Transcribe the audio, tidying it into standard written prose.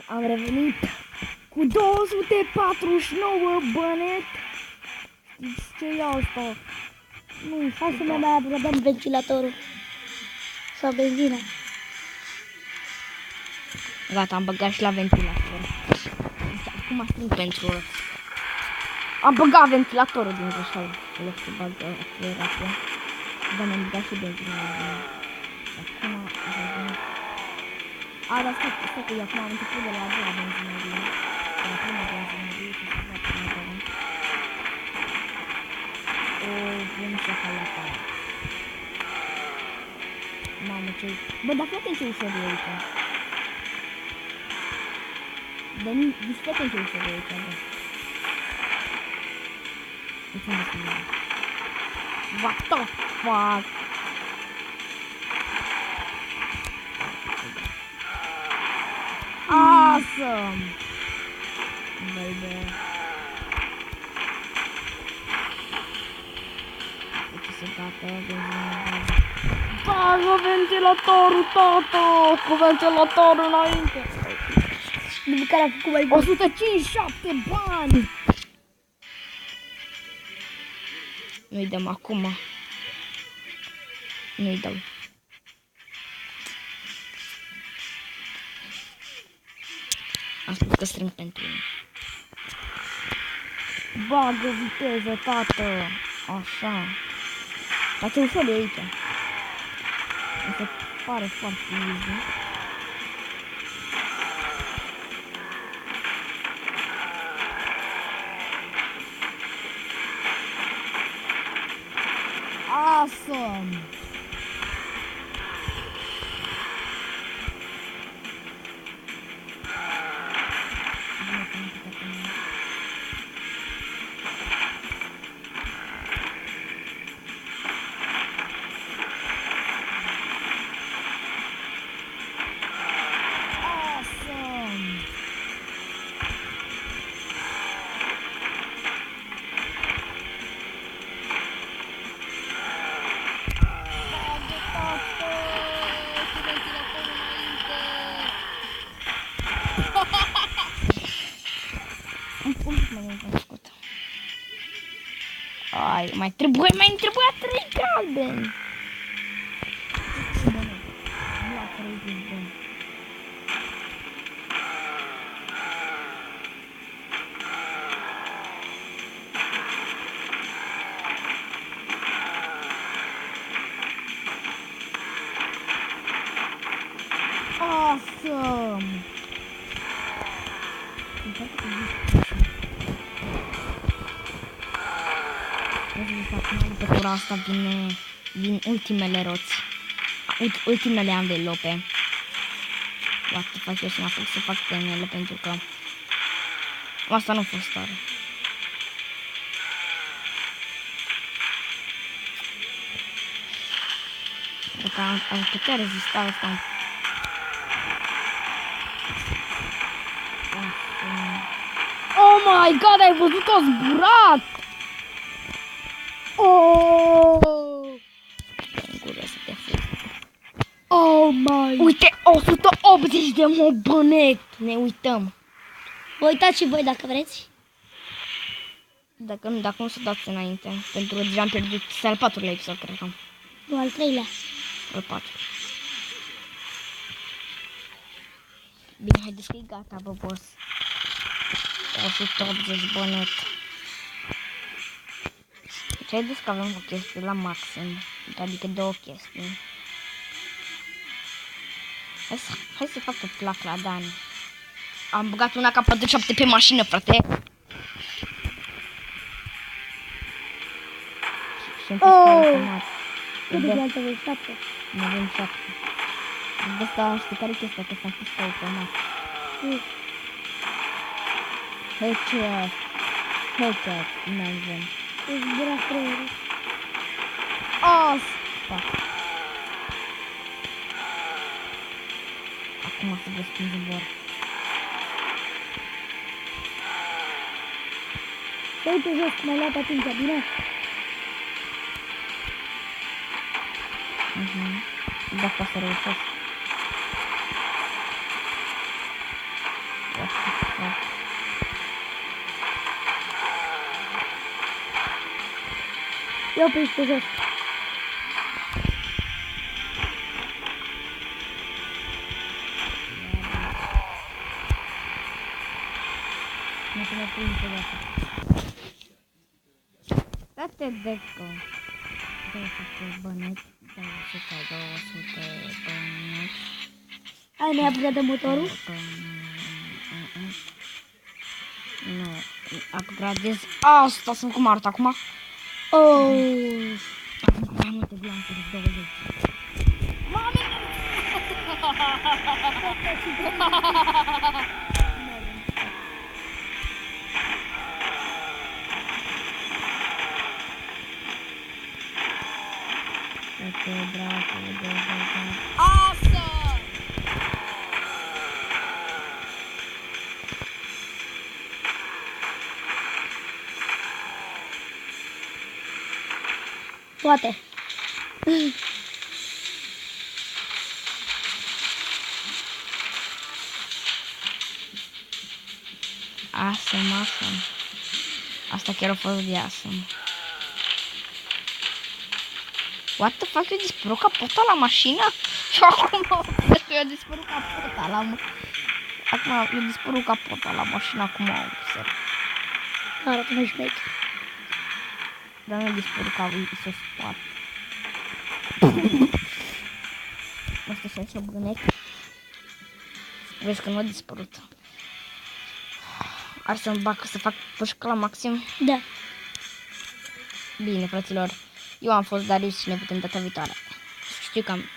Am revenit cu 249 bănet. Știți ce e asta? Nu, Hai să ne mai upgradăm ventilatorul. Sau benzina. Gata, am băgat și la ventilator. Acum strâng pentru... Am băgat ventilatorul din greșeală. În loc să bag accelerația. Dar mi-am băgat și benzina. Acum avem... dar stai că eu acum am început de la a doua benzinărie. De la prima benzinărie și să fac până la doua. O bun șocolată. Mamă, ce... Bă, dar fii ce ușor e aici. Deci fii ce ușor e aici, bă. Uite-mi să mă. What the fuck? Awesome! Baby. Uite se gata, benzina. Bagă ventilatorul, tata! Cu ventilatorul înainte! După care a făcut mai bun. 157 bani! Nu-i dăm acum. Nu-i dau. Am spus că strâng pentru mine. Bagă viteză, tată! Așa. Dar ce ușor e aici. Mi se pare foarte easy. Awesome! Awesome! Ai, mai trebuie 3 galbeni. Awesome! Pe tura asta vin ultimele roți. Ultimele anvelope. Poate fac eu să mă apuc să fac temele pentru că asta nu a fost tare. Dacă am putea rezista asta. Oh my god, ai văzut-o zburat! Oh! Gură să te furi. Oh my! Uite, 180 de mobonet! Ne uităm. Vă uitați și voi dacă vreți. Dacă nu să dați înainte. Pentru că deja am pierdut al 4-lea episod, cred că. Nu, al 3-lea. Al 4. Bine, haideți că e gata, bă, boss. 180 bonet. Deci haideți că avem o chestie la maxim. Adică 2 chestii. Hai să fac pe plac la Dan. Am băgat una K47 pe mașină, frate. Oh! Cât de altă vei? 7. Nu avem 7. De asta știi care e chestia? Că s-a pus automat. Headshot. Headshot. Nu avem. Îți dura 3 ore. Asta. Acum să vă spun zbor. Să uite jos cum ai luat atunci, bine? Dacă să reușesc. Eu pe aici pe jos. Nu te mai pui niciodată. Da-te de că 200 bănuți, 200 bănuți. Ai mai upgrade motorul? Nu, upgradez asta, sunt cum arată acum. Oh. Acum mai multe glansuri, 20. Mame! Uite, dracu, de awesome! Toate. Awesome. Asta chiar a fost de awesome. What the fuck, eu dispărut capota la mașină? Și acum eu dispărut capota la acum eu dispărut capota la mașină, acum o observ. Arată mai șmec. Dar nu dispărut ca să spart. Asta și așa brunec. Vezi că nu a dispărut. Ar să-mi bag să fac pușcă la maxim. Da. Bine, fraților. Eu am fost Darius și ne vedem data viitoare. Știu că am